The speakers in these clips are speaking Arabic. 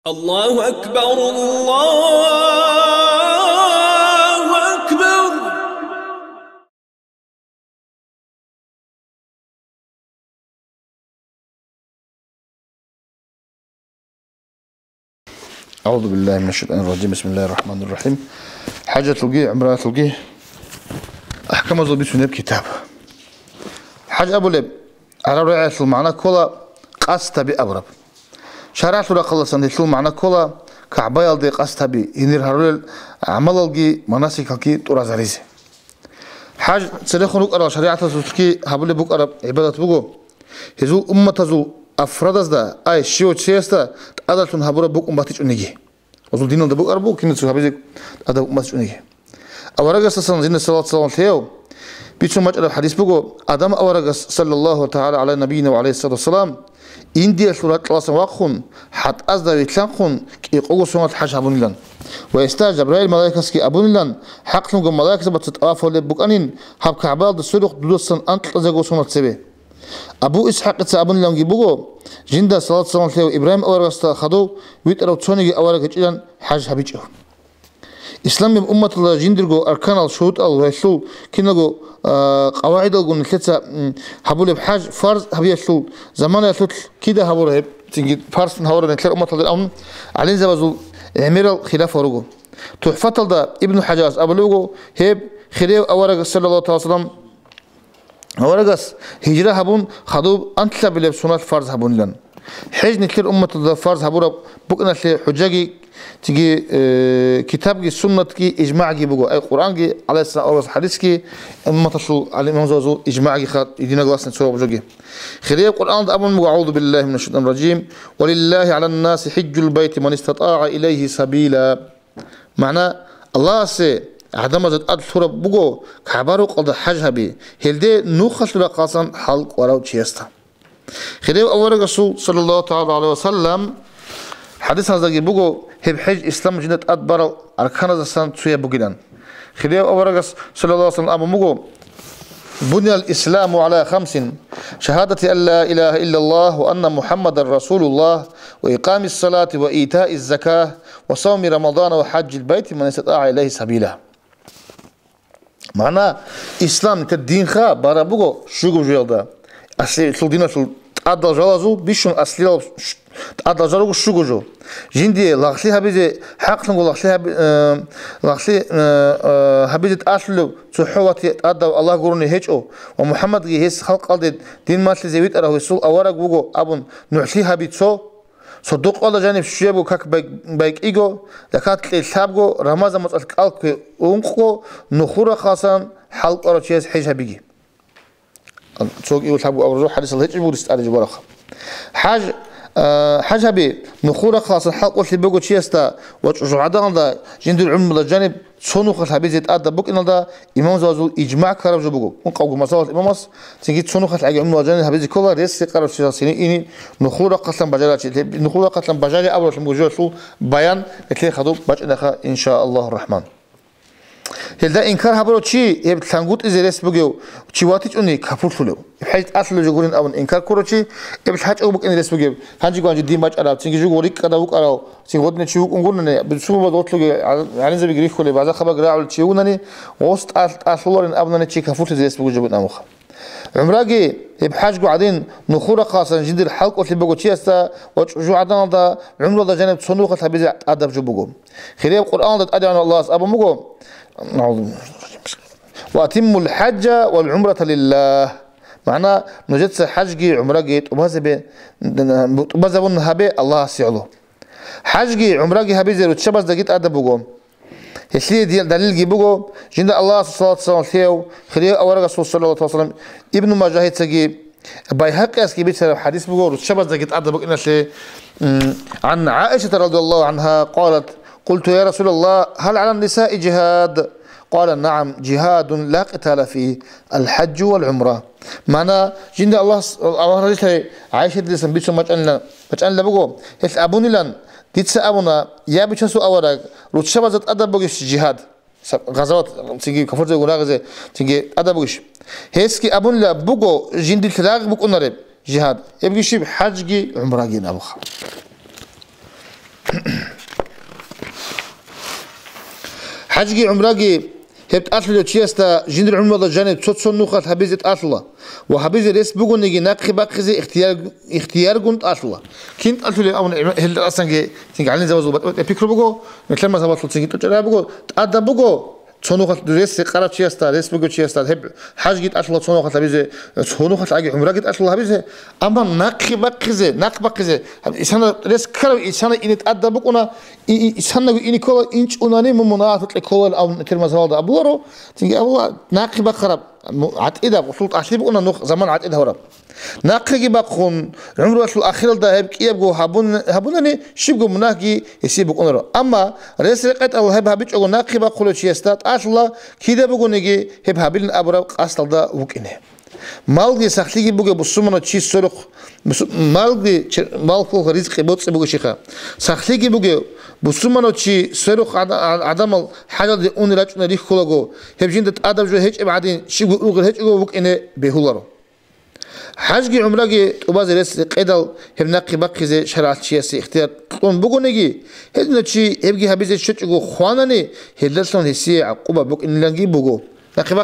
الله أكبر الله أكبر. أعوذ بالله من الشيطان الرجيم. بسم الله الرحمن الرحيم. حاجة الجي عمرة الجي أحكام الزبيط في الكتاب. حاجة أبو لب على رأي المعنى كلا قصة بأبرب شرعت له خلص أن يسلم معنى كلا كعباية الدي قصة بي ينير هرول عمل الجي مناسك الجي ترازريزه. حاجة سلخون بقرا شريعة الزبيط هبول بقرا عبادة بقو هزو أمة زو أفراد ده أي شيء شيء هذا تون هبورة بوك أمباتيش أنيجي وزول دينه ده بوك أربو كينت سو هبيزك هذا أمباتيش أنيجي أورجس صلى الله عليه وسلم بيشو ماج الحديث بوكو آدم أورجس صلى الله تعالى على نبينا وعليه الصلاة والسلام إندي سورة الله واقخون حتى أزدا يتلقون كي يقولوا سورة الحج أبون لان ويستاج جبرائيل ملائكة كي أبون لان حق لهم ملائكة بتتوافوا لبوك أنين هب كعبال السلوك دلوسن أنت لزجوا سورة سبي أبو إسحاق تسابون لهم جيبوكو جندا صلاة صلاة الله إبراهيم أورجس خدو ويترو توني أورجس إلان حج هبيجه إسلام أمة الله جندرجو أركان الشروط الرسول كنجو قواعد الجون الثلاثة هبول بحاج فرض هبي الشروط زمان الشروط كده هبول هب تيجي فرض هبول نتلاقي أمة الله الأمن عليه زبازو عمير الخلاف ورجو تحفة الله ابن حجاز أبلوجو هب خير أورج صلى الله عليه وسلم أورجس هجرة هبون خدوب أنت بلب سنة فرض هبون لن حج نتلاقي أمة الله فرض هبول بكنا حجاجي تيجي كتاب جي سنة كي إجماع جي بقول أي قرآن جي على السنة أو حديث كي أما تصل على الإمام زوجو إجماع جي خات يدينا قاسن سورة بجوجي خير القرآن ده أبون أعوذ بالله من الشيطان الرجيم ولله على الناس حج البيت من استطاع إليه سبيلا معناه الله سي عدم زاد أد سورة بقول كعبارو قد حجها بي هلدي نوخش لقاسن حلق وراو تشيستا خير أول رسول صلى الله تعالى عليه وسلم حديث هذا يبغوا هب حج إسلام جنة أدبر أركان الإسلام تسوية بقيلان خليه أورجس صلى الله عليه وسلم أبو مجو بني الإسلام على 5 شهادة أن لا إله إلا الله وأن محمد رسول الله وإقام الصلاة وإيتاء الزكاة وصوم رمضان وحج البيت من استطاع إليه سبيلا معناه إسلام كدين خا برا بقو شو جوجل أصلي سلدينا سل أدل جلازو بيشون أصلي أدل جلازو شو جوجو جندي لاخلي هبيزي حق نقول لاخلي هبيزي أصله تحواتي أدل الله قرني هيجو ومحمد جهز خلق قلد دين ماشي زويت أره يسول أورق وجو أبون نحلي هبيتسو صدق الله جانب شيبو كك بايك إيجو لكات الحبجو رمضان مسألة قلق ونقو نخورة خاصا حلق أرشيز حيش هبيجي تسوق يقول حبوا أو حديث الله يجيبوا رستار جبارة حاجة بي نخورة خاصة حلق وش بيجو تشيستا وجعدان ده جند العلم ده جانب صنو خاص حبي زيت أدا بوك إن ده إمام زوجو إجماع كرب جبوجو ونقول مسألة الإمام تيجي صنو خاص حاجة علم جانب حبي زي كله رئيس كرب سياسي إني نخورة قسم بجالات نخورة قسم بجالي أول شيء موجود شو بيان اللي خدوه بجناها إن شاء الله الرحمن هذا إنكار هبرو شيء يبت ثانقوت إذا رأس بجيو شيء واتيج أني كفور فلو بحيث أصل جوجورين أون إنكار كورو شيء يبت حاج أو بك إن رأس بجيو هنجي قانج دين باج أراب تيجي جوجوريك كذا بوك أراو تيجي ودنا شيء ونقولنا بسوما بدوت له يعني زي بيجري خلي بعد خبر قراءة شيء ونني وسط أصلورين أبنا شيء كفور إذا رأس بجيو بنا مخ عمراجي بحاج قاعدين نخورة خاصة جد الحلق وش بيجو شيء استا وجو عدنا ده عمره ده جانب صندوق حبيز أدب جو بجو خليه القرآن ده أدعى الله أبو مجو وأتم الحج والعمرة لله معناه نجد حجي عمرة جيت وبهذا بون هبي الله سيعلو حجي عمرة جي هبي زي وتشبز دقيت أدب بقوم هسي دليل جي بقوم جند الله صلى الله عليه وسلم خليه أورق صلى الله عليه وسلم ابن مجاهد سجي بايهق أسكي بيت حديث بقول وتشبز دقيت أدب بقول عن عائشة رضي الله عنها قالت قلت يا رسول الله هل على النساء جهاد؟ قال نعم جهاد لا قتال فيه الحج والعمرة معنى جند الله رجل عايشة ديسن بيتشو مجأن لبقو هس أبوني لن ديتس أبونا يا بيتشو أورق روتشبزت أدب بقش جهاد غزوات تيجي كفرت يقولها غزة تيجي أدب بقش هسكي أبون لبقو جند التلاق بقو نرب جهاد يبقى شيء حج جي عمرة جي نبخ حجي عمرجي هبت أصله تشيستا جندر عمره جانب تصون نخات حبيزة أصله وحبيزة ريس بقول نيجي ناقي بقزي اختيار قنت أصله كنت أصله أو هل أصلا جي تيجي على زواج وبت بيكرو بقول مثل ما زواج تيجي تجرب بقول أدا بقول تصونوخات ريس قرب تشيستا ريس بقول تشيستا هب حاج جيت أصله تصونوخات حبيزة تصونوخات أجي عمره جيت أصله حبيزة أما ناقي بقزي إنسان ريس كرب إنسان إني أدا بقولنا إنسان إني كلا إنش أناني ممنوعات تقول أو ترمز هذا أبوه تيجي أبوه ناقي بقرب عتيدة وصلت أحلي بقولنا نخ زمان عتيدة هرب ناقي بقون عمره الأخير ده هبكي يبقوا هبونني شبقوا مناقي يسيب بقولنا أما رئيس رقة الله هب هبيج أقول ناقي بقول شيء استات أصلا كده بقول نيجي هب هبين أبرق أصل ده وكنه مالدي سخلي بقول بسمنا شيء سرق مالدي مالكو رزق بوتس بقول شيخا سخلي بقول بسمنا شيء سرق عدم حاجة دي أون رجع نريخ خلاقو هب جند أدب جو هيج بعدين شبقوا أوغل هيج أوغل وكنه بهولارو حاجي عمرجي وبعض الناس قيدل هم نقي بقي زي شرعة سياسي اختيار طون بقولنيجي هذا شيء يبقي هبيز شتجو خوانني هدلسون هسي عقوبة بق إن لنجي بقو نقي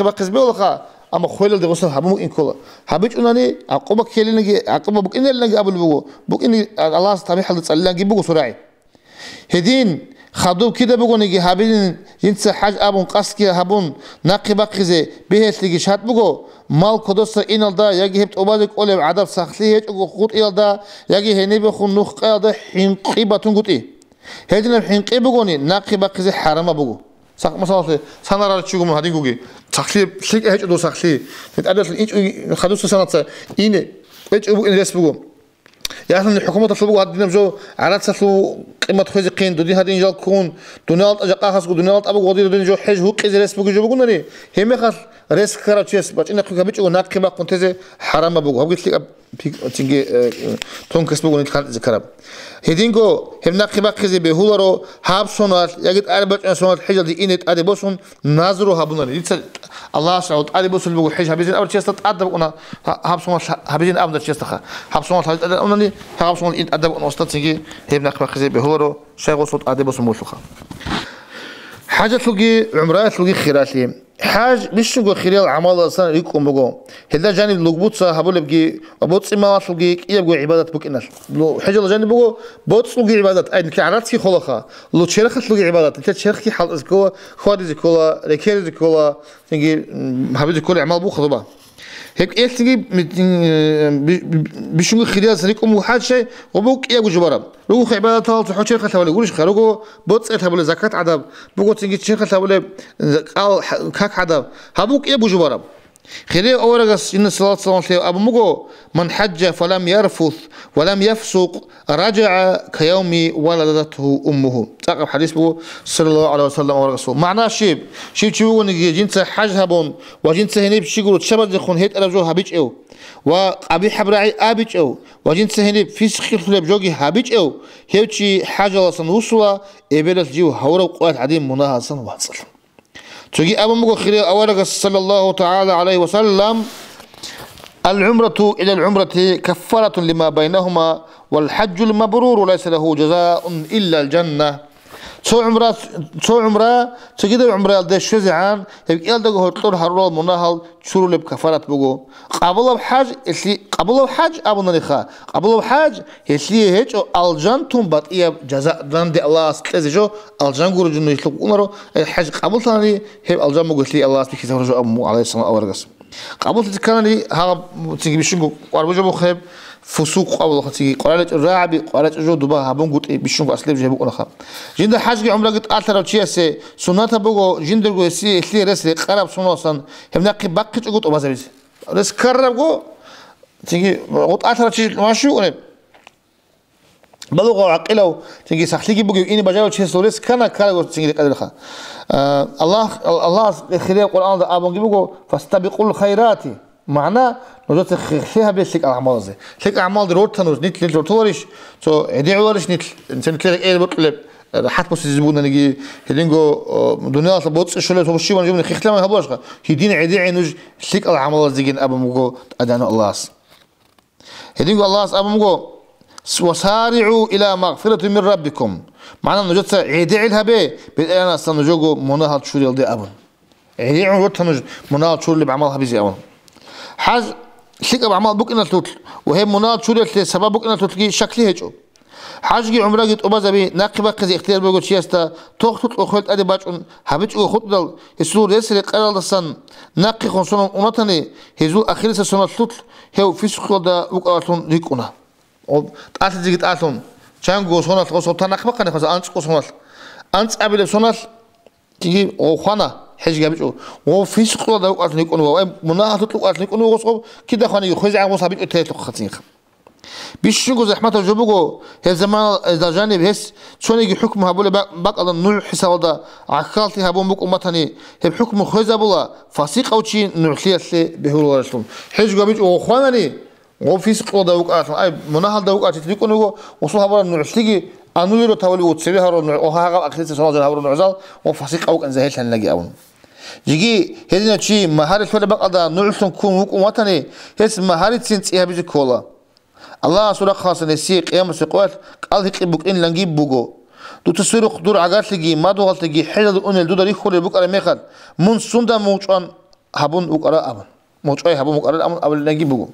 بقي زبيولخا أما خويل ده وصل حبوم إن كله حبيج أناني عقوبة كيلنجي عقوبة بق إن لنجي قبل بق إن الله سبحانه حلت لنجي بقو سرعي هدين خدوب كده بقول نيجي هابين جنس حاج أبون قاسكي هابون ناقي بقيزة بهت ليجي شات بقول مال كدوس إن الدا يجي هبت أبادك أولي عدد سخليه أو خود إل دا يجي هني بخون نخ قاعدة حنقي بتنقط إيه هذين الحنقي بقولني ناقي بقيزة حرام بقول صح مثلا سنة رأيت شو من هذين قوي سخليه شيء هيك دو سخليه نتقابل إنش خدوس سنة إني إيش أبو إن رس بقول يعني الحكومة تطلبوا هذا النمجو على تسلو قيمة خوزي قين دودي هذا إنجال كون دونالد أجاقا خاص دونالد أبو غادي دودي جو حج هو قيز ريس بقول جو بقول نري هم خاص ريس كرا تشيس بس إنك كبيتش وناقي بقى كنت زي حرام بقول هو قلت لك تيجي تونكس بقول نتكلم ذكرب هدينكو هم ناقي بقى كذي بهولارو هاب سونات يجد أربعة سونات حجة دي إنت أدي بوسون نازرو هابونري يتصل الله سعود أدي بوسون بقول حج هابيزين أول شيء تتأدب قلنا هاب سونات هابيزين أبدا شيء تخا هاب سونات هابيزين أدي هاب سونات إنت أدب قلنا وسط تيجي هم ناقي بقى كذي بهولارو شيء صوت أدي بوسون موسخة حاجة تلقي عمرات تلقي خيراتي حاج مش نقول خيريال عمال أصلا يكون بقول هذا جانب لقبوتسا هبول بقي وبوتس ما تلقي يبقى عبادة بكناش لو حاجة الجانب بقول بوتس تلقي عبادة أي كعرات في خلقها لو تشرخ تلقي عبادة أنت تشرخ حال إزكوا خواد إزكوا ركير إزكوا تيجي هبول كل عمال بو خطبة هيك إيه تيجي بيشنو خيريال سريكم وحاج شيء وبوك يبقى جبارة لو عبادة تال تحط شرخة تقول يقولش خيركوا بوتس تقول زكاة عذاب بقول تيجي شرخة تقول قال كاك عذاب هبوك يبقى جبارة خير أورجس إن صلاة أبو مجو من حج فلم يرفث ولم يفسق رجع كيوم ولدته أمه تقرأ حديث بو صلى الله عليه وسلم ورسول معناه شيب شو نجي جنس حج هبون وجنس هنيب شيقول تشبد يخون هيت أرجو هبيج أو وأبي حبرعي أبيج أو وجنس هنيب في سخيل خلاب جوجي هبيج أو هيوتشي حاجة لصن وصلة إبلة جيو هورا وقوات عديم مناها صن واصل تجي أبو مجو خير أورجس صلى الله تعالى عليه وسلم العمرة إلى العمرة كفارة لما بينهما والحج المبرور وليس له جزاء إلا الجنة سو عمرة تجد العمرة ده شزعان يبقى ده هو طور هرول مناهل شرول بكفارة بقو قبل الحج أبو نريخا قبل الحج يسلي هيج الجن تنبط إياه جزاء دند الله استزجو الجن قول جنو يطلقونه الحج قبل ثاني هي الجن مقول لي الله سبحانه وتعالى أمه عليه الصلاة والسلام قبل تذكرنا لي هذا تيجي بيشنقو واربجو خيب فسوق أول خطي قرارة الرعبي قرارة الجود بها هبون قلت بيشنقو أسلب جابو أنا خاب جند حاج عمره قلت أثر وشيء سي سنة بقو جند الجو سي رسل قرب سنة صن هم نقي بقيت قلت أبازريز رس كرر بقو تيجي قلت أثر شيء ما شو أنا بلغوا عقله تيجي سخليكي بقو إني بجاوب شيء سوريس كنا كارو تيجي قدر خا الله خليه القرآن ده أبون بقو فاستبقوا الخيرات معناه نجوت خليها بيسك الأعمال زي خليك أعمال دروت تنوز نيت لورتوريش سو عدي ورش نيت إنسان تلاقي إيه بطلب حتى بس يزبون نيجي هلينجو دنيا صبوت شلون تبشي ونجيب من خيخ لما هبوش هيدين عدي عنوج خليك الأعمال زيجين أبو مجو أدانا الله هلينجو الله أبو مجو وسارعوا إلى مغفرة من ربكم معنى نجت عيدي الهبة بالأنا سنجوجو مناهض شوري الدي أبن عيدي عروت نج مناهض شوري اللي بعملها بيزي أبن حاج شيك بعمل بوك إن التوتل وهي مناهض شوري اللي سبب بوك إن التوتل شكلي هيجو حاجي عمره جت أبازبي ناقبة كذي اختيار بقول شيء تأخذ أخذت أدي باجون هبيج أخذ دل يسور يسري قرال السن ناقي خنصون ونتني هزول أخير سنة توتل هو في سقوط دا وقعتون ريكونا تعال تيجي تعالون شانغو سونال تقصو تناقبة كنا خلاص أنت قصونال أنت قبل سونال تيجي أو خانا حج جابجو وفي سقوط دا وقعتون ريكونا ومناها تطلق وقعتون ريكونا وقصو كده خاني يخرج عن وصابيت أتيت خطين بيشجو زحمة الجبوجو هي زمان إذا جانب هس شون يجي حكم هبول بق على النوع حساب ده عقلتي هبون بق أمتني هي بحكم خزا بولا فاسق أو شيء نوعية بهول رسول حج جابج وخوانني وفي سقوط ده وقعت أي مناهل ده وقعت تليكون هو وصل هبول النوعية أنو يرو تولي وتسوي هرو وها أخذت سنة زين هبول النوعزال وفاسق أو كان زهيل هنلاقي أون يجي هذين شيء مهارة ولا بق على نوع كون بق أمتني هس مهارة سنت إيه بيجي كولا الله سورة خاصة نسيق قيام السقوات قال هيك بوك إن لنجيب بوجو دو تسير خدور عقارت لجي ما دو غلط لجي حيل دو أن الدو داري خوري بوك على ميخد من سندا موجان هبون بوك على أبن موجاي هبون بوك على أبن قبل لنجيب بوجو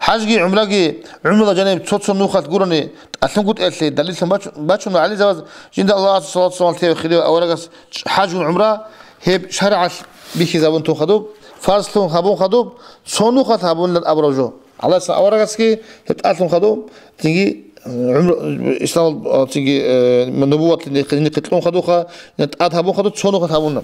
حاجي عمرة جانب تصوت نوخات قرني أثنى قلت أثلي دليل باتشون علي زواج جند الله صلى الله عليه وسلم خليه أورجس حاج عمرة هب شرع بيخي زبون تو خدوب فارس تو هبون خدوب صنوخات هبون للأبرجو على سا أورجس كي هتأثم خدوب تيجي عمر إسلام تيجي من نبوة اللي قتلون خدوخا نتأث هبون خدوب صنوخات هبون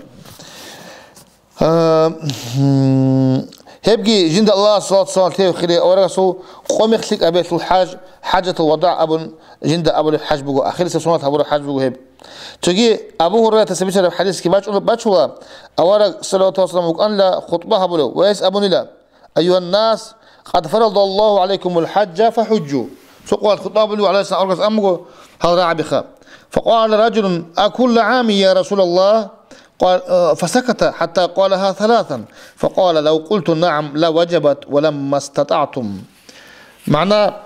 هبجي جند الله صلى الله عليه وسلم خليه أورجسو قوم يخلق أبيت الحاج حاجة الوداع أبن جند أبو الحاج بقو آخر سنوات أبو الحاج بقو هب تجي أبو هريرة تسميت الحديث كي باتشوا أورج صلى الله عليه وسلم وقال لا خطبها بلو ويس أبو نلا أيها الناس قد فرض الله عليكم الحج فحجوا سقوا الخطاب بلو على سنة أورجس أمغو هل راع بخا فقال رجل أكل عام يا رسول الله قال فسكت حتى قالها ثلاثا فقال لو قلت نعم لوجبت ولما استطعتم معناه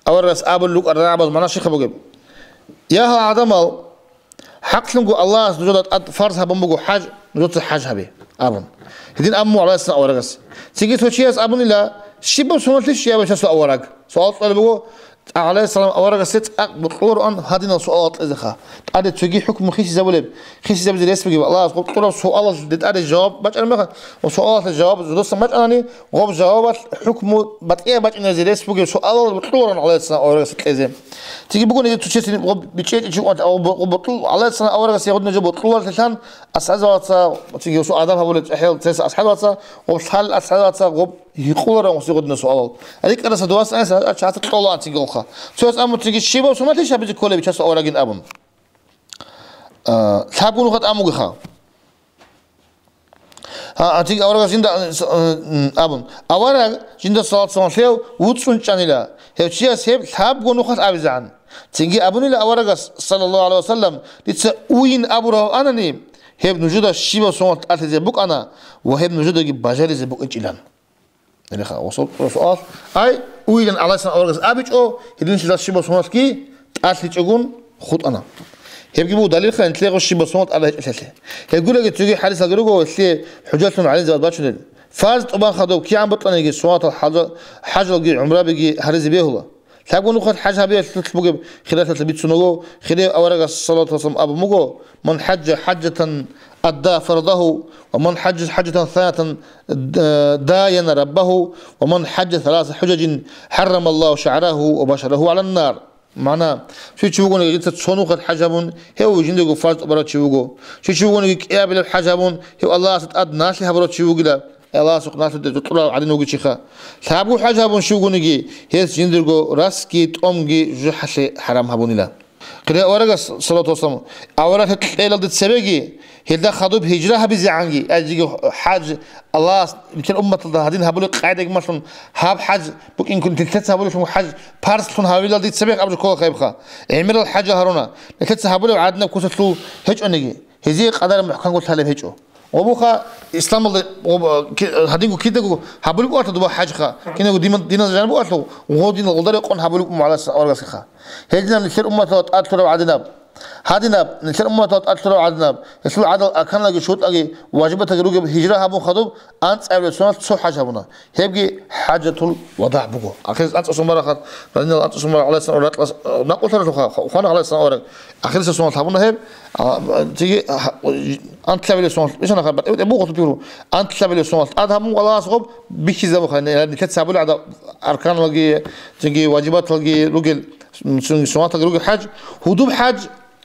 أورس أبو اللوك الرابط معناه شيخ أبو جب ياها عدم حق لنقو الله نجد فرض هبن بقو حاج نجد حاج هبي أبن هدين أمو على سنة أورس تيجي توشيس أبن إلا شبه سنتش يا بشر أورق سؤال طلبه عليه السلام أورق ست بالقرآن هذين سؤال إذا تعرف تجي حكم خيس زبلب خيس زبل الاسم جب الله قلت سؤال دت الجواب بس أنا ما وسؤال الجواب دوست ما أنا غاب جواب حكم بتأيه بس إن زي الاسم جب سؤال بالقرآن عليه السلام أورق ست إذا تيجي بقول إذا تشتري بتشتري شو أنت أو بطل عليه السلام أورق سيأخذ نجيب بطل لسان أسعد واتسا تيجي سؤال هذا بقول أحيل تسع أسعد واتسا وبحال أسعد واتسا غب يقول رأي وسيأخذ سؤال هذيك أنا سدواس أنا أشعت تطلع أنت تيجي أخا سواء أمر تيجي الشيبة وسمعت ليش هبيج كله بيشاس أورقين أبن ثابون وقت أمو جخا تيجي أورق جند أبن أورق جند صلاة صلاة فيه وتصون شانيلا هي شيء سيب ثابون وقت أبزعن تيجي أبن إلى أورق صلى الله عليه وسلم لتس وين أبوره أنا نيم هي بنوجد الشيبة وسمعت أتزي بوك أنا وهي بنوجد البجاري زي بوك إنجيلان يعني خا وصل سؤال أي وين على سن أورجس أبيج أو هدين شيء الشيبة وسمعت كي أصلي تقول خد أنا هيبجيبوا دليل خا أنت لقوا الشيبة وسمعت على هالشيء هيقول لك تيجي حديث أجربه وسلي حجتهم عليه زاد باشون فرض طبعا خدوا كي عم بطلنا يجي سمعت حاجة يجي عمره بيجي هرزي بيه هو تلاقوا نخد حاجة بيه تطلبوا خلال 300 سنة خلال أورجس صلى الله عليه وسلم أبو مجو من حج حجة أدى فرضه ومن حج حجة ثانية داين ربه ومن حج 3 حجج حرم الله شعره وبشره على النار معناه شو تشوفون يجي تصنوخ حجبون هو يجندو فرض برا شوفوا شو تشوفون يجي قابل حجبون هو الله ستأد ناس لها شوفوا الله سبحانه وتعالى تطلع على نوجي شيخا ثابو حجبون شو نجي هي جندو راسكي تومجي جحش حرام هبوني لا كده أورجس صلى الله عليه وسلم أورجت تقيل ضد سبيجي هيدا خدوب هجرة بزعنجي أجي حاج الله يمكن أمة الهادين هبولك قاعدة مثلا هاب حاج بك إن كنت تلتس هبولك حاج بارس تون هاويل ضد سبيج قبل كل خيبخا عمر الحاجة هرونا تلتس هبولك عادنا بكوسة لو هج أنجي هزي قدر محكم قلت هلا هجو وبوخا إسلام الله هدينكو كيدكو هبلوك أرتو دبا حج خا كينكو دينا جانبو أرتو وهو دين الغدار يقون هبلوك على أورغاس خا هجنا نشر أمة أتلو عدنا هادنا نشر أمة أتلو عدنا يسلو عدل أكان لقي شوط لقي واجبة تجروج هجرة هبون خطوب أنت أول سنة سو حج هبونا هيبقي حاجة الوضع بقو آخر أنت أسمع خاط لأن أنت أسمع على سنة أورغ نقول ترى خا على سنة أورغ آخر سنة هبونا هيب تيجي أنت تلعب سنة إيش أنا خبرت أبوه تقوله أنت تلعب سنة أدهم والله صعب بيكي زبون خلنا يعني تتسابوا على أركان لقي تيجي واجبات لقي رجل سنة لقي رجل حج هدوب حج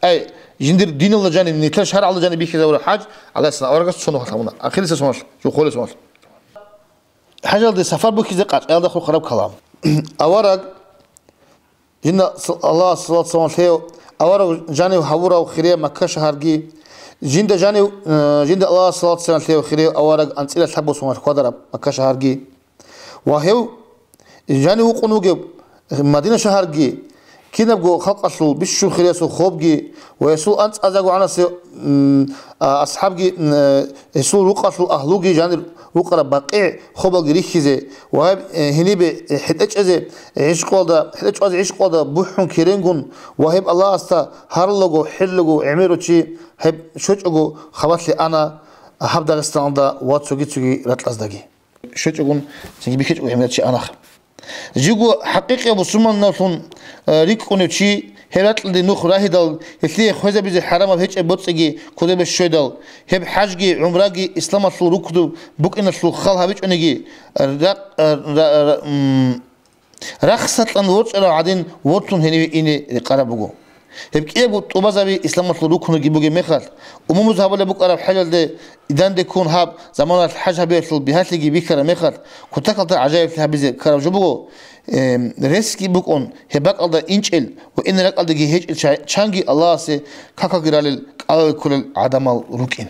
أي جندر دين الله جاني نتلا شهر الله جاني بيكي زبون حج على سنة أورغ سنة هبونا آخر سنة شو خالص سنة حاجة ده سفر بيكي زقات هذا خو خراب كلام أورغ هنا الله صلى الله عليه وسلم أورغ جاني وحورا وخيرية مكة شهرجي جند جاني جند الله صلى الله عليه وسلم خيرية أورغ أنت إلى تحبوا سماه قدر مكة شهرجي وهو جاني وقنوجي مدينة شهرجي كنا بقول خلق أصل بيشو خيرية سو خوبجي ويسول أنت أزعوا عنا سو أصحابجي يسول وقصل أهلوجي جاني وقرا بقيع خوبل ريخزه وهب هني بحدش أزه عيش قاده حدش أزه عيش قاده بوحون كيرنجون وهب الله استا هرلجو حلجو عميرو شيء هب شوجو خبط لي أنا هب داغستان دا واتسوجي رتلاس داجي شوجون تيجي بيكتشو عميرو شيء أنا جيجو حقيقة بسمان نفون ريكوني شيء هرات اللي نخ راهدال يثلي خوزة بيز حرام هيج أبوتسجي كده بالشيدال هب حججي عمرجي إسلام أصل ركض بوك إن أصل خالها بيج أنجي رخصة النورج على عدين وطن هني إني قربوجو هب كي أبو توبازبي إسلام أصل ركض جيبوجي مخال ومو مذهب بوك أرب حجل ده إذن ده كون هاب زمان الحج هبيصل بهات لجي بيكرا مخال كنت قلت عجائب في هبيز كرب جبوجو ريسكي بكون هباك الله إنشل وإن لك الله جهيج شانجي الله سه كاكا جرال كل عدم الروكين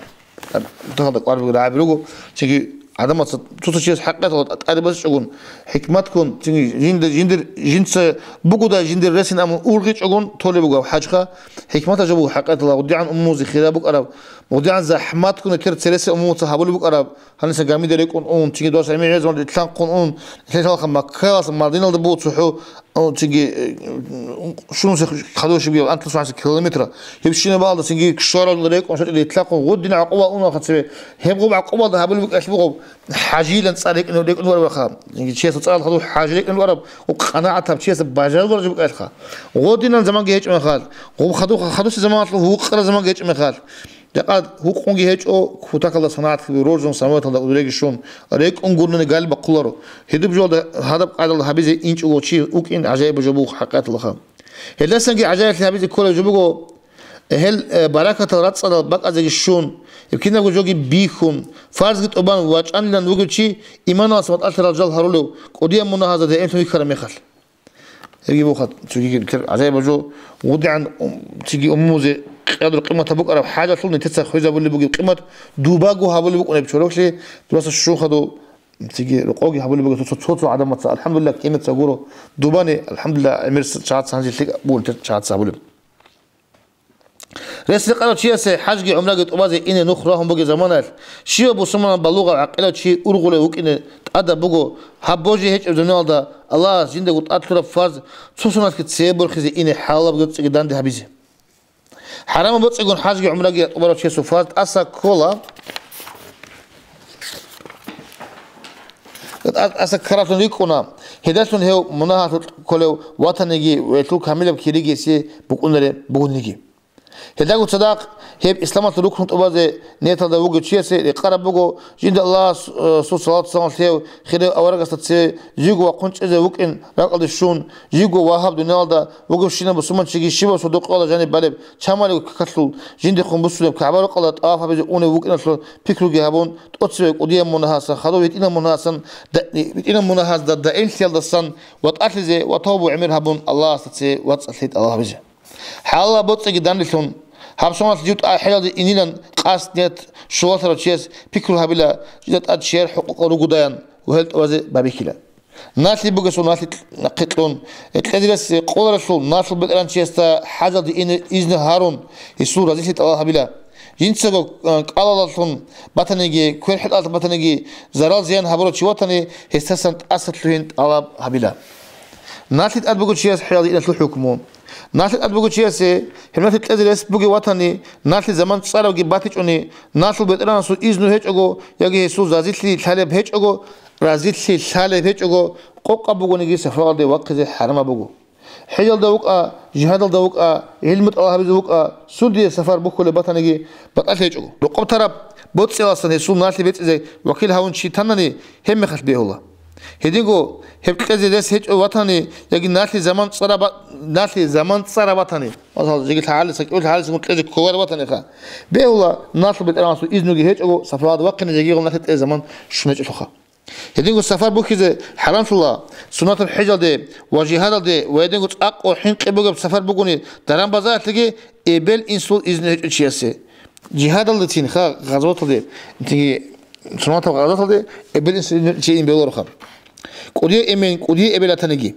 تهذا قارب العاب لوجو تيجي عدم تصير حقيقة أتعرف بس شغون حكمتكم تيجي جنس بقودا جندر رسين أمون أورغيش شغون تولي بقى حاجة حكمتها جبوا حقيقة الله ودي عن أمو زخيرة بق أرب ودي عن زحمتكم كتير تسلسل أمو تهابولي بق أرب هنسى جامي دريكون أون تيجي دوس عمي عزون الإسلام كون أون إسلام خم مكاس مدينة الدبوت صحو أو تيجي شنو خدوش بيو أنت تسمع كيلومتر يبشينا بعض تيجي كشارة دريكون شو اللي تلاقوا ودينا عقوبة أون أخذ سبي هم عقوبة هابولي بق أشبقوا حاجيلا تصاريك إنه ديك نور وخام يعني شيء تصار خدو حاجيلك إنه ورب وقناعتها بشيء بجال ورج بق أشخا ودينا زمان جيش مخال خدو زمان هو قرر زمان جيش مخال دقاد هو قونجي هيج أو كوتاك الله صناعت في روزون سماوات الله ودريك شون ريك أنقولنا قال بقولره هدب جود هذا قاعد الله حبيزي إنش أو شيء وكين عجائب جبوه حقات الله خام هلا سنجي عجائب حبيزي كله جبوه هل بركة الرات صار بق أزج شون يمكن نقول جوجي بيخون فرض قط أبان واج أن لن نقول شيء إيمان أصوات ألف رجال هرولو قديم منا هذا ده أنتم يكرم مخال يجيبوا خد تيجي كتير عجائب جو ودي عن تيجي أموزة قدر قيمة تبوك أرب حاجة طول نتسخ خويزة بقول بقول قيمة دوباجو هبول بقول نبشروك شيء دراسة الشو خدو تيجي رقوقي هبول بقول تصوت عدم الحمد لله قيمة تقوله دوباني الحمد لله أمير شعات سانجي تيجي بقول شعات سابول رسل قالوا شيء سه حاجة عمرك تبازي إن نخرهم بقى زمانه شيء أبو سمنا بلوغة عقلة شيء أرغله وكإن أدا بقى حبوجي هيك أبزنال ده الله زنده قط أطلب فرض تصونات كتسيبر خزي إن حاله بقى تقدان ده حبيزه حرام بس يكون حاجة عمرك تبارك شيء سفارت أسا كولا أسا كراتون ريكونا هدايتون هيو مناها كله وطنيجي ويتلو كاملة بكيريجي سي بقولنا بقولنيجي هداية صداق هيب إسلام تروكون تبازه نيتا ده وجود شيء سي قرب بقو جند الله صلاة سلام خير أورق استسي جيجو وقنش إذا وكن رقل الشون جيجو وهاب دنيال ده وجود شينا بسمان شيء شبه صدق الله جانب بالب شمال وكسل جند خم بسلم كعبار قلت آف بيجي أونه وكن أصل فكرو جهبون تقصي قديم منهاسا خدوا بيتنا منهاسا بيتنا منهاس ده إنسيال دسان وتأثزه وتوبو عمر هبون الله استسي وتأثيت الله بيجي حالا بوتسي جدان لسون هابسون الجود حيل إنيلان قاس نيت شوات رشيس بيكرو هبلا جدت أدشير حقوق رجوديان وهلت وزي بابيكلا ناس اللي بقى سون ناس نقتلون تدرس قول رسول ناس بقران شيستا حاجة إن إذن هارون السورة زي الله هبلا жинцего қалалатын батанеги көрхет алты батанеги зарал зиян хабро чиватани хестасант асатлуинт алаб хабила ناتت أدبوجو تشياس حيادي إلى الحكومة ناتت أدبوجو تشياس همناتت أزلس بوجي وطني ناتت زمان صار وجي باتش أني ناتل بيتران سو إزنو هيج أجو يجي سو زازيتلي ثالب هيج أجو رازيتلي ثالب هيج أجو قوق أبوجو نجي سفر ده وقت زي حرام أبوجو حجل دوق جهاد دوق علمت الله بزوق سودي سفر بكل بطني بقى هيج أجو رقم ترى بوتس أصلا سو ناتل بيت زي وكيل هون شيء تناني هم خش به الله هدينغو هبكزي دس هيج وطني يجي ناتلي زمان صار وطني مثلا يجي تعال سكول تعال سكول كذا كوار وطني خا بيولا ناتل بترانسو إذنو هيج أو سفر وقت نجي يقول ناتل زمان شنج الخا هدينغو سفر بوكيز حرام الله سنة الحجل ده وجهاد ده وهدينغو أقوى حين قبوا سفر بقولي درام بازار تيجي إبل إنسول إذن هيج أشياء جهاد الله تين خا غزوات ده تيجي سنة غزوات ده إبل إنسول شيء بيقولوا خا قديه إمين قديه إبلا تنجي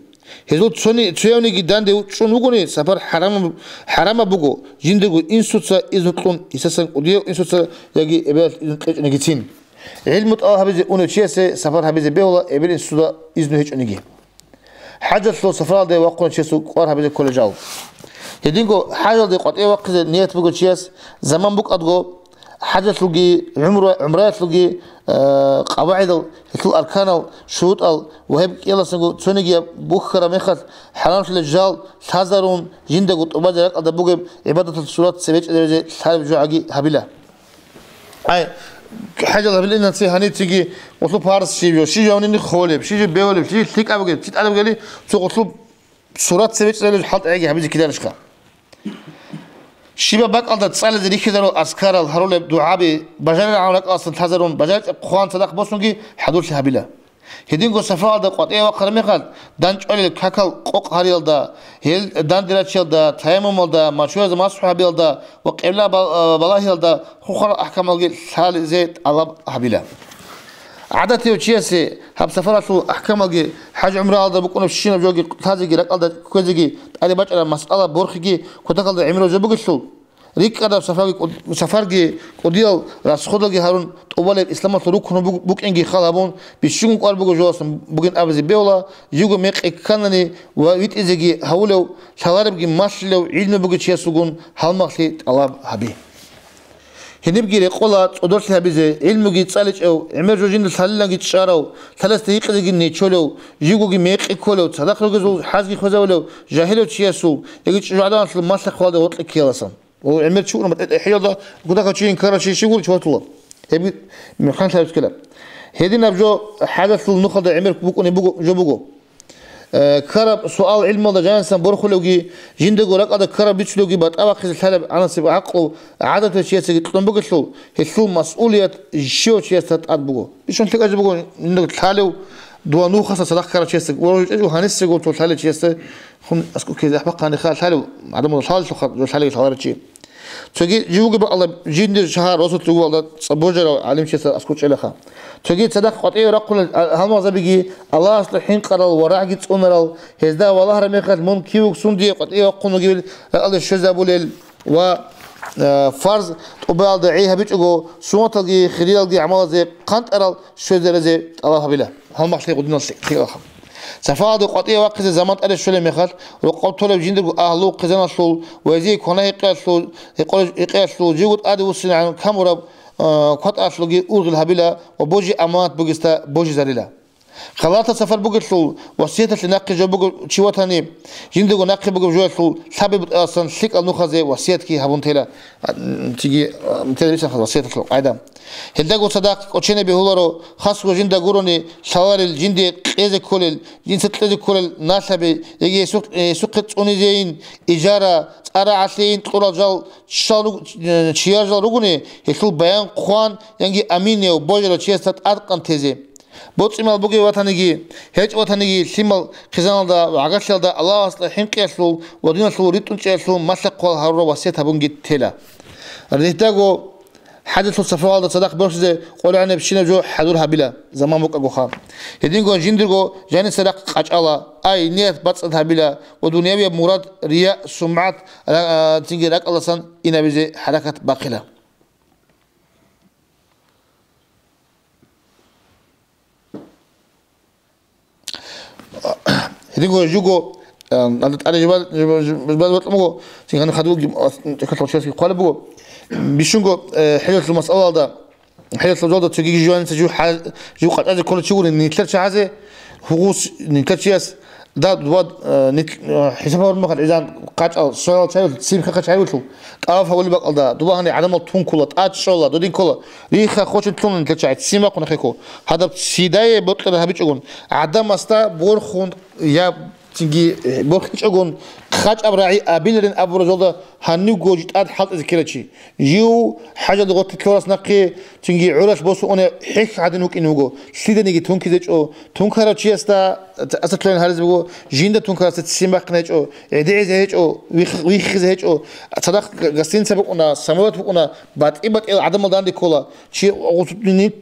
هذول تسوني جدان ده شنوغوني سفر حرام بوجو جندو إنسوتسا إزنطلون إساسا قديه إنسوتسا يجي إبلا نجتين علمت هبزي أنو تشيسه سفر هبزي بيولا إبلا إنسودا إزنو هيج نجي حاجة لو سفر ده وقنا تشيسو قار هبزي كل جاو هدينكو حاجة ده قد إيه وقت نية بوجو تشيس زمان بوك أدغو حاجة لقي عمرات لقي قواعد الأركان شروط وهب يلا سنقول تونيجي بخرة مخت حرام الرجال حذرون جندق وبعد ذلك هذا بوجب عبادة الصلاة سبيج درجة حرب جوعي هبيلة أي حاجة هبيلة إن هني تيجي وطلب هارس شيء يومين خالب شيء بيولب شيء تيك أبغى تيت أنا بقولي سو وطلب صلاة سبيج درجة حط أيجي هبيجي كده نشكا شيبا بق على تصال ذي كذا أذكار الهرول دعابي بجانب عملك أصلا حذرون بجانب قوان صدق بسونجي حدود هبيلة هدينغو سفر ده قطعي وقرمي قال دانش على كاكل قوق هريل ده هيل دان دراتشيل ده تيمم ده مشروع زماسح هبيل ده وقبلا بلاهيل ده خخر أحكام الجيل حال زيت الله هبيلة عادتي وشيسي هب سفرات أحكام الجيل حاج عمره ده بكون في الشين بجوجي تازي جي رقل ده كوزي أنا بجرا مسألة بورخي كتقل ده عمره زبوج الشول ريك هذا سفر قديل راس خدل هارون أول الإسلام تروك هنو بوك إنجي خالبون بيشون قال بوجو جواس بوجين أبزي بيولا يجو ميك إكانني ويت إزجي هولو شلارب جي ماشلو علم بوجو شيء سجون هالمخلي الله هبي هنبجي رقولات أدرس هبزي علم جي تصالح أو عمر جوجين الثالث جي تشارو ثلاث دقيقة جي نيتشولو يجو جي ميك إكولو صدق رجزو حازي خزاولو جاهلو شيء يجي جعدان أصل ماسك خالد وطلق كيلاسان وعمر شو نمط حياضة قدك تشين كراشي شو يقول شو الله هبي مكان ثابت كلام هذي نبجو حدث النخل عمر بوكوني بوكو جو بوكو كرب سؤال علم الله جانسان برخلوجي جندقو لك هذا كرب بيشلوجي بات أباخذ الحلب أنا سب عقله عادة الشيء سيطلع بقصلو هسلو مسؤولية الشيء شيء ستأبوكو بيشون تلقى جبوكو إنك تحلو دوانو خاصة صدق كرب شيء سك وروج هنس سجول تحلو شيء سك هم أسكو كذا أحبق أنا خال حلو عدم الحال شو خال حلو حوار شيء تجي جوجي بقى الله جند شهر راسه تقول الله صبوجر علم شيء أسكو شيء لخا تجي صدق قطعي رقول هم زبيجي الله أصل حين قرال وراء جت أمرال هذا والله رميخت من كيوك سندي قطعي وقنو جبل الله الشذابوليل و فرض تقبل دعيها بيجو سوات الجي خليل الجي عمل زي قنت أرال شذر زي الله هبيله هم مخلي قدنا سكتي سفاد قطعي وقت زمان أرش شلي مخال وقبل طلب جندر أهلو قزنا شل وزي كنا يقاسلو يقاسلو جود أدي وسنا عن كامورا قط أشلوجي أورغ هبيله وبوجي أمانات بوجستا بوجي زريلا خلاص سفر بوجسلو وسيلة لنقل جو بوج شواتني جندر نقل بوج جوالسلو سبب أصلا سك النخزة وسيلة كي هبون تلا تيجي تلبيس وسيلة لو عادة هداغو صداق وشينا بهولارو خاص وجندا غوروني شوار الجندي قيز كولل جنس قيز كولل ناسبي يجي سوق اونيزين إجارة أرا عسلين تقرأ شالو شيار جال رغوني هسول بيان خوان ينجي أميني وبوجرو شيستات أرقان تيزي بوت إمال بوجي وطنيجي هيج وطنيجي سيمال خزان دا وعقشل دا الله أصلا حنقي أسلو ودين أسلو ريتونش أسلو مسق قول هارو وسيت هبونجي تلا هداغو حدث الصفوة هذا صدق برشة قول عنه بشينا جو حضورها بلا زمان بوك أبو خام هدينكو جندركو جاني صدق أجعلا أي نيت بتصدها بلا ودنيوية مراد رياء سمعات تنجي لك الله سن إنا بزي حركة باقلة هدينغو جوجو أنا جبال بطلمو سين خدوق كتر شيء قلبو بيشونغو حيلة المسألة ده حيلة الجودة تجي جوان تجو جو قد أجي كل شغل نتلش عزه هوس نتلش ده دواد حسابه المخل إذا قاعد السؤال شايل سيم خا شايلته تعرف هقول بقى ده دوبا هني عدم التون كله تقعد شغله دودين كله ريخه خوش التون نتلش عاد سيم قنا خيكو هذا سيداي بطل هبيج أقول عدم استا بورخون يا تيجي بورخش أقول خاج أبراعي أبيلرين أبو رجل هنيو جوجت أد حلت ذكرتشي يو حاجة ضغط تلوث نقي تيجي عرش بوسو أنا حك عدنوك إنه جو سيدا نيجي تونكي زيج أو تونكرا شيء استا أستلون هارز بقول جيندا تونكرا تسمع نيج أو عدي زيج أو ويخ زيج أو صدق قصين سبقنا سموات بقنا بعد إبك عدم الدان دي كولا شيء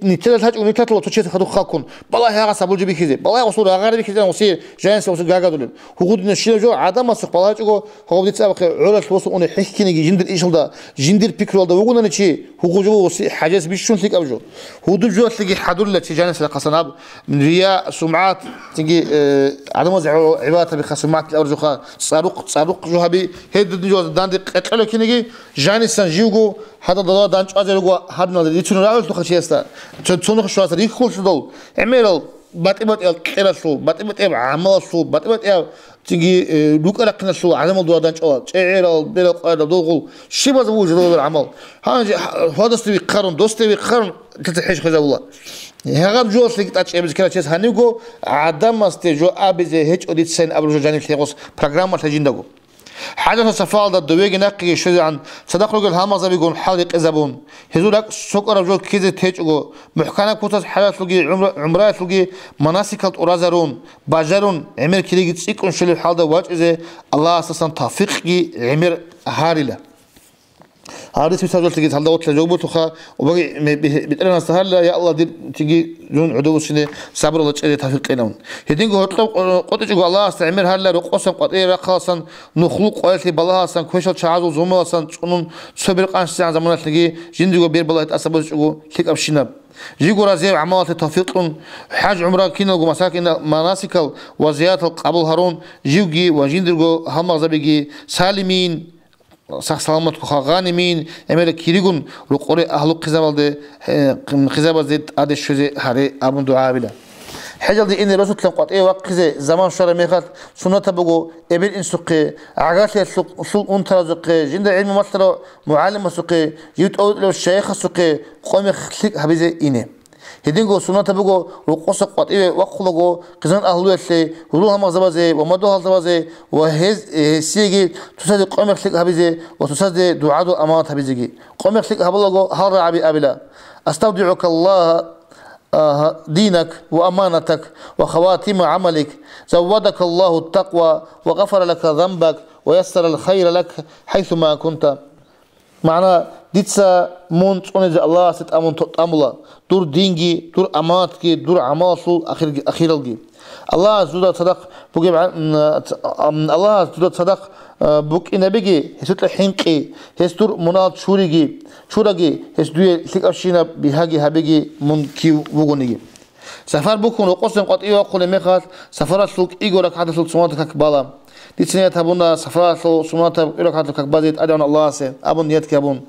نتلا هاج ونتلا لو تشيت خدو خاكون بالله هذا سبول جبي كذي بالله وصول غير بي كذي وصير جانس وصول جاكا دول هو قد نشيل جو عدم مسق بالله جو هو بدي تسابق عرش بوسو أنا حكي نيجي جندر إيش هذا جندر بيكرول ده وقولنا نشي هو جو وصي حاجز بيشون تيجي أبجو هو دو جو تيجي حدول لك جانس لقصناب من رياء سمعات تيجي عدم وزع عبادة بخسمات الأرجوخا صاروق جو هبي هيد جو داندي قتلوا كنيجي جانس سنجيوجو هذا ضد دانش أجرجو هذا نادي يتشون راول تخشي استا تشون خشوا استا يخول شدول عميرل باتبات الكرسول باتبات عمل سول باتبات تيجي لوك أركنا سول عدم الدوا دانش أول شعير بيرق هذا دول شيء بس وجود العمل هذا استوي قرن دوستوي قرن تتحش خذ الله هذا جو سلك تاش أبز كلا شيء هنيجو عدم استجو أبز هيج أديت سين أبرز جاني تلاقوس برنامج تجيندكو حاجة السفال ده دويج نقي شو عن صدق رجل هامزة بيقول حالق إزبون هذولك سكر رجل كذا تيجو محكمة كوتس حالات لقي عمرات لقي مناسك الأرازرون باجرون عمر كليج تسيك ونشل الحال ده واج إذا الله أساسا توفيق عمر هاريله هذا سويت هذول تيجي هذا وقت الجوبة تخا وبقي بتقولنا سهل يا الله دي تيجي جون عدو سنة صبر الله تجد توفيق لهم هدين قلت قلت جو الله استعمر هلا رقصا قطير رقصا نخلق قلت بالله أصلا كويشة شعاز وزوما أصلا تكونون صبر قانش عن زمان تيجي جندي بير بالله تأسبوا جو تيك أبشناب جيجو رازي عمالة التوفيق حاج عمره كينا جو مساكن مناسك وزيات القبل هارون جيوجي وجندي جو هم زبيجي سالمين سلامت خاغانمين أمير كيريجون رقوري أهل قزابل قزابل زيد عاد الشوزي هاري أبن دعاء بلا حاجة دي إن رسول تلقى إيه وقت زمان شر ميخات سنة تبغو إبل إنسقي عقاتي سوق أنتر زقي جند علم مصر معلم سقي جيت أول لو الشيخ سقي قوم خلق هبزي إني هدينغو سنة تبغو رقص قط إيه وقلقو قزان أهلو يسلي هلوها مغزبازي ومدوها زبازي وهز سيجي تسد قوم خلق هبزي وتسد دعاء أمانة هبزي قوم خلق هبلغو هر عبي أبلا أستودعك الله دينك وأمانتك وخواتيم عملك زودك الله التقوى وغفر لك ذنبك ويسر الخير لك حيثما كنت معنى ديتسا مونت أنزل الله ست أمون تأملا دور دينجي دور أمانتك دور عماسو أخير الجي الله زود صدق بقي الله زود صدق بوك إن بيجي هسوت الحينقي هستور مناط شورجي هسدوي لك أشينا بهاجي هبيجي من كيو بوجونيجي سفر بكون وقصن قط إيوه قل مخات سفرات سوق إيجورك هذا سوق سماتك كبالا دي سنة تبونا سفرات سوق سماتك إيجورك هذا كبازيت أدعون الله سه أبون نيت كابون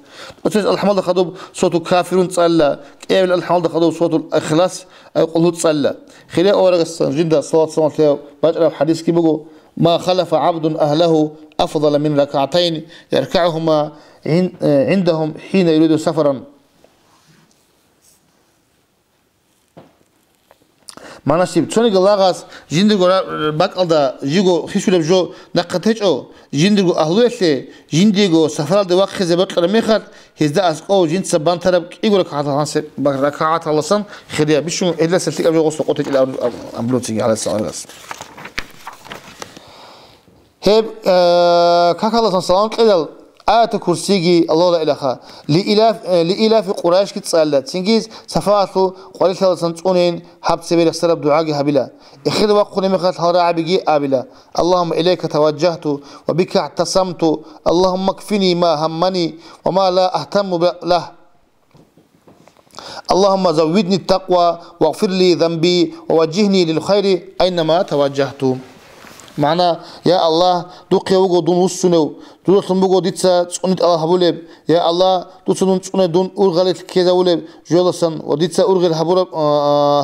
وتجد الحمد خدوب صوت كافرون تصلى كيف الحمد خدوب صوت الإخلاص يقولوا تصلى خلال أورق جدا صلاة سماتك بجرب حديث كي بقول ما خلف عبد أهله أفضل من ركعتين يركعهما عندهم حين يريد سفرا ما نسيب توني قلاغاس جندرو باقالدا جيغو خيشولب جو نقتهجو جندرو أهلويسي جندرو سفرال دي واقع زبط لميخات هزدا أسقو جند سبان ترب إيغو ركعات الله سن خديا بيشو إلا سلسيك أبجو غصو قوتك إلا أمبلوتيك على السلام هب كاكالا سلام قيل آية كرسيجي الله لا إله لإلاف قريش كتسألت سنجيز سفاتو قريش هذا سنتونين حب سبيل السلام دعاء هبلا إخذ وقل مخات هذا عبيجي أبلا اللهم إليك توجهت وبك اعتصمت اللهم اكفني ما همني وما لا أهتم له اللهم زودني التقوى واغفر لي ذنبي ووجهني للخير أينما توجهت معنا يا الله دوقي وجو دون وسنو دون بوجو ديتسا تسونيت الله هبولب يا الله دوتسون تسوني دون أورغالت كذا ولب جولسن وديتسا أورغل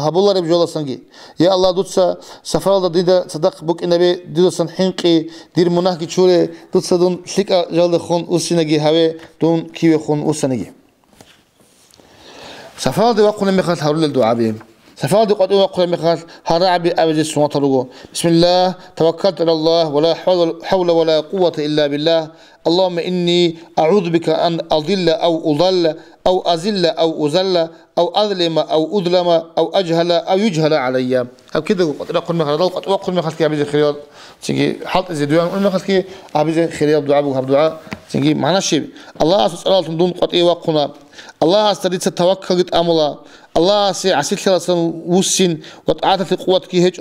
هبولر بجولسنجي يا الله دوتسا سفر ديدا صدق بوك النبي ديدسن حنقي دير مناهكي شوري دوتسا دون شليك جلد خون وسنجي هوا دون كيوي خون وسنجي سفر دي وقنا مخاط هقول الدعاء بهم سفر دي وقنا مخاط هرعبي أبجي سمعت بسم الله توكلت على الله ولا حول ولا قوة إلا بالله اللهم إني أعوذ بك أن أضل أو أضل أو أزل أو أزل أو أظلم أو أظلم أو أجهل أو يجهل علي أو كده قد وقل مخاط كي أبجي خيال تيجي حط زيدوان قل مخاط كي أبجي خيال دعاء بوها دعاء تيجي معنا شيء الله سبحانه دون قطعي وقنا الله استريد توكل أملا الله سي عسيت لسان وسين وتعاطت قوتك هيك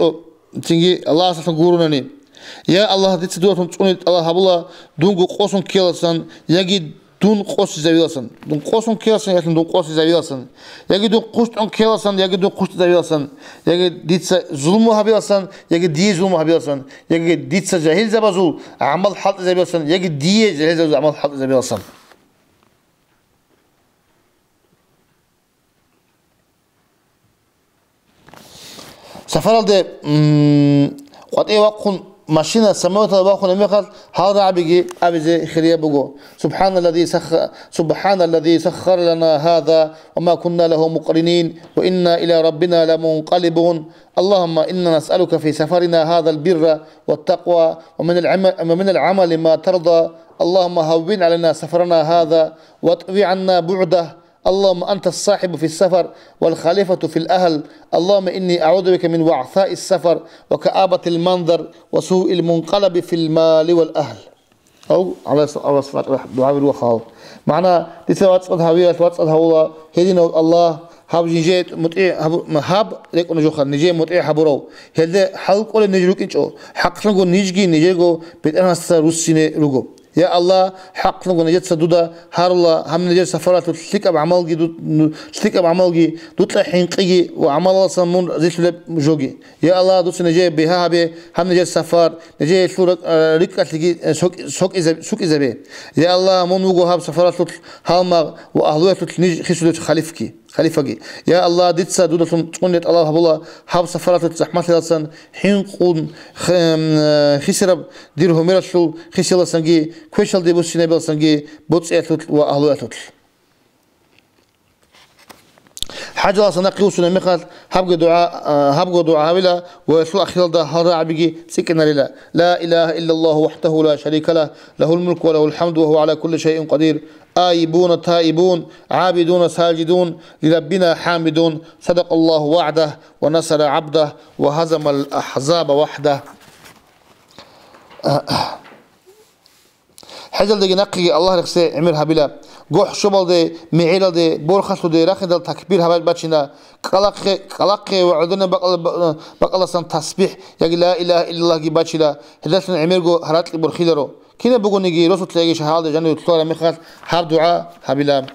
تيجي الله سبحانه قولني يا الله ديت دور توني الله هبلا دون قوسون كيلسان يجي دون قوس زاويلسان دون قوسون كيلسان يجي دون قوس زاويلسان يجي دون قوس أن كيلسان يجي دون قوس زاويلسان يجي ديت ظلم هبيلسان يجي دي ظلم هبيلسان يجي ديت جاهل زبازول عمل حط زاويلسان يجي دي جاهل زبازول عمل حط زاويلسان سفر ده قد إيه وقن ماشينا سموت وقن ميقات هذا عبيجي أبيزي خيريا بقو سبحان الذي سخر لنا هذا وما كنا له مقرنين وإنا إلى ربنا لمنقلبون اللهم إنا نسألك في سفرنا هذا البر والتقوى ومن العمل ما ترضى اللهم هون علينا سفرنا هذا واطوي عنا بعده اللهم أنت الصاحب في السفر والخليفة في الأهل اللهم إني أعوذ بك من وعثاء السفر وكآبة المنظر وسوء المنقلب في المال والأهل أو على صلاة دعاء الوخاو معنا تسوات هاوية توات هاولا هدينا الله هاب جيت متع هاب ليك نجوخ نجي متع حبرو هذا حلق ولا نجروك إنشو حق نقول نيجي نجيجو بيتنا سروسينه رجو يا الله حق نقول نجت سدودا هار الله هم نجت سفرات تلك بعملجي تلك بعملجي دوت حينقي وعمل الله سمون زي شلب جوجي يا الله دوت نجي بها به هم نجت سفر نجي شلورك ركعة تجي سوق إذا به يا الله من وجو هاب سفرات هالما وأهلوه نجي خشلو خليفة يا الله ديت سدودا تقولت الله هبلا هاب سفرات زحمة لسان حين قون خسرب ديرهم يرسل خسر لسانجي كويشل دي بوسينة بلسانجي بوتس أتوت وأهلو أتوت حاجة أصلا قيوسنا مخال هبقى دعاء ولا ويسوع أخيرا ده هذا عبيجي سكنا لله لا إله إلا الله وحده لا شريك له له الملك وله الحمد وهو على كل شيء قدير آيبون تائبون عابدون ساجدون لربنا حامدون صدق الله وعده ونصر عبده وهزم الأحزاب وحده حجل دي نقي الله رخصي عمرها بلا جوح شبل دي معيل دي بورخص دي رخي دل تكبير هبال باتشنا قلقي وعدنا بقال سن تسبيح يقول لا إله إلا الله جي باتشنا هدسنا عمر جو هرات لي برخيلرو كنا بقول نجي رسول تلاقي شهادة جنة وتطلع مخاط هاب دعاء هبلا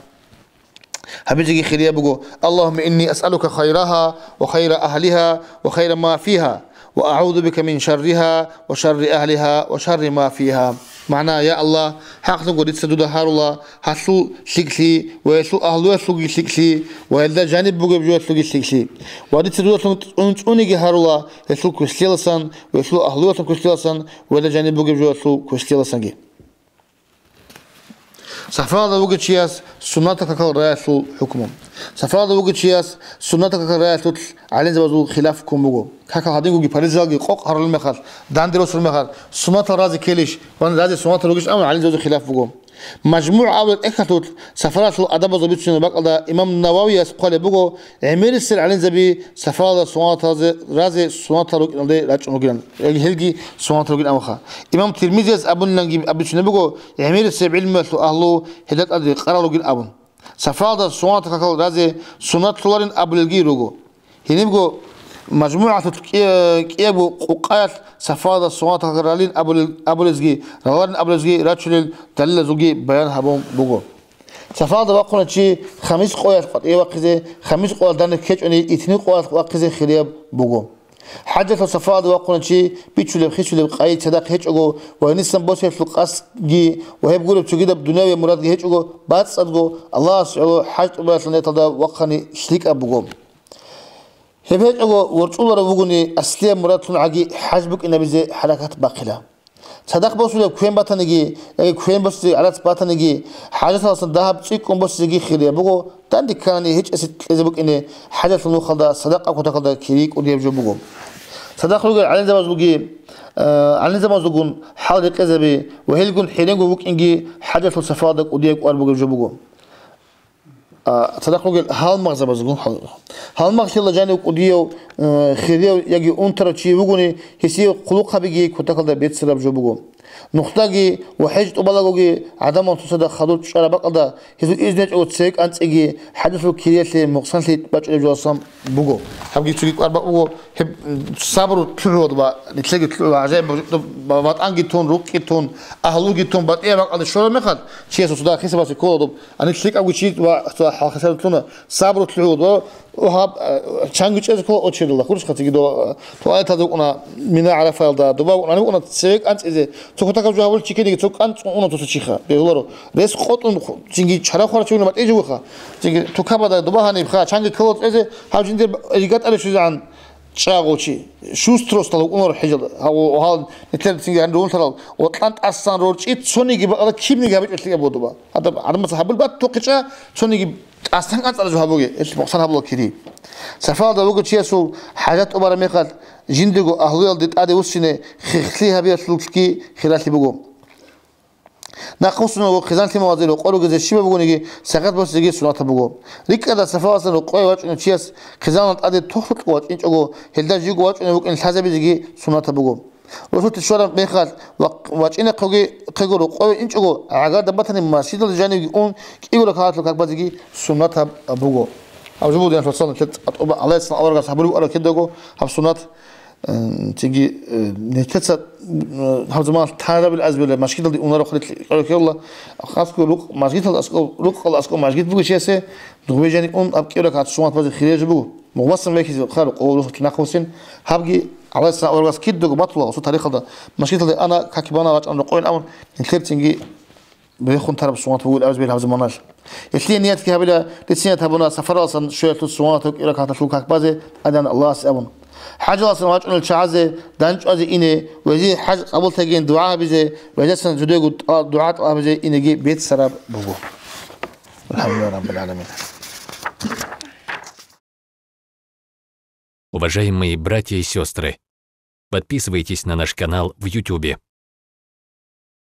هبيجي خيريا بقول اللهم إني أسألك خيرها وخير أهلها وخير ما فيها وأعوذ بك من شرها وشر أهلها وشر ما فيها معناه يا الله حق نقول تسدد هارلا حصل شكلي ويسو أهلو سوق شكلي وهذا جانب بقى بجوا سوق شكلي وهذا تسدد أنتوني هارلا يسو كوستيلسان ويسو أهلو كوستيلسان وهذا جانب بقى بجوا سوق كوستيلسان سفراد وجد شياس سنتك كالرئيس حكمهم سفراد وجد شياس سنتك كالرئيس على زوج خلافكم بقول كاك هادين وجي باريزاجي قق هرل المخال داندروس المخال سنة الرازي كليش وان رازي سنة الوجش أمر على زوج خلاف بقول مجموع أول إخوة سفرات الأدب زبيت شنو بقى إمام النووي قال بقول عمير السر على زبي سفرات سنة رازي سنة الوجش ده راج نقولن هلجي سنة الوجش أمخا إمام تلميذ أبو نجيب أبو شنو بقول عمير السر علم أهله هدات أدري قرار الوجش أبو سفرات سنة كقول رازي سنة طلارين أبو الجي رجو هني بقول مجموعة كيابو قايات سفادة صوات غرالين أبو لزجي غرالين أبو لزجي راتشل تل زوجي بيان هبون بوجو سفادة وقنا شيء خميس قايات قط إيه وقزة خميس قايات دان كيش أني إثنين قايات وقزة خلياب بوجو حاجة صفاد وقرنشي بيتشول بخيشول بقايد صدق هيجو ونسم بوسه في القصدي وهي بقول بتجيد بدنيا مراد هيجو بعد صدقو الله سعو حاجة الله لنا تدا وقني شريك أبوهم هيجو ورسول ربوغني أصلي مراد عجي حجبك إن بزي حركات باقلة صدق بوسه كوين باتنجي كوين بوسه على باتنجي حاجة أصلا ذهب تيكم بوسه جي خير بوغو تاندي كان هيج أسد لزبك إن حاجة لنو خدا صدق أكو تخدا كريك ودي بجو بوغو صدق لوجي على زمان زوجي على زمان زوجون حاضر كذبي وهلجون حينين جوك إنجي حاجة فلسفادك وديك وأربعة جوبوجو صدق لوجي هال مغزى زوجون هال مغزى الله جاني وديو خيريو يجي أنتر شيء بوجوني هسي قلوق خبيجي كتكلم بيت سراب جوبوجو نختاجي وحاجة أبلاغوجي عدم أن تصدق خدود شربك هذا هذو إذنك أو تسيك أنت إجي حدث الكريات مقصن لي بتجي جواسم بوجو هبجي تسيك أربعة بوجو هب صبر تلو ده نتلاقي تلو عجائب بات أنجي تون روك تون أهلوجي تون بات إيه بقى الشغل مخد شيء صدق خيسة بس يكون ده أنا تلاقي أقول شيء وحاسة تلونا صبر تلو ده وهاب شانجوش إذا كله أشيل الله كلش خطيك دو توالت هذا أنا من عرفة ده دبا أنا تسيك أنت إذا تكتك جو هقول شيء كذي تك أنت تسيخه بيقولوا رئيس خطون تيجي شرا خورا شو نبات إيجو خا تيجي تكبر ده دبا هني بخا شانج كله إذا هاو جندر رجعت على شو عن شاغوشي شو ستروس تلو أمور حجل هاو نتكلم تيجي عن رول تلو وطلعت أصلا رول شيء تسوني جيب هذا كيف نجيب إيش اللي دبا هذا مثلا هبل بات توقيتها تسوني جيب أصلاً أنت على جوابه إيش مقصن هبلو كذي سفاد وقت شيء سو حاجات أمور ميقال جندقو أهليال ديت أدي وسنة خليها بيا سلوكي خلال تبغو ناقصنا وخزان تيم وزير وقالوا جزء الشيء بقول نجي سقط بس نجي سنة تبغو ريك هذا سفاد أصلاً وقاي وقت إنه شيء خزان أدي تخلط وقت إنش أقول هلدا جيجو وقت إنه إن الحزب يجي سنة تبغو رسول تشورا ميقال وقت إنه قيقول وقاي إنش أقول عقاد بطني مسجد الجانب يقول يقول لك هات لك أكبر يجي سنة تبغو أو جبوا ده فصلنا كده الله يسمع أورجا صحبوا أورجا كده جو هبسونات تيجي نتكسر هبزمان تهرب بالأزبل مشكلة دي أونر خلت أورجا الله خاصة لوك مشكلة الأسكو لوك الأسكو مشكلة بقول شيء سه دوبي جاني أون أبكي أورجا هتسمعت بس خير جبوا مغصن ميكي خارق أو لوك تناقصين هبجي الله يسمع أورجا كده جو بطلوا وصوت تاريخ ده مشكلة دي أنا ككبانا وقت أنا قوي الأمر نكتب تيجي بيخون ترى بسوات بقول أوز بيلها زمانش يثلي نيات كي هبلا تسينة هبنا سفر أصلا شوية السوات إلى كاتر شو كبازة أدان الله سأبون حاجة أصلا واجب الشعازة دانش أزي إني وزي حاجة قبل تجين دعاء بزي وجد سن جدوي قد دعاء بزي إني جي بيت سراب بقول الحمد لله رب العالمين. Уважаемые братья и сестры, подписывайтесь на наш канал в YouTube.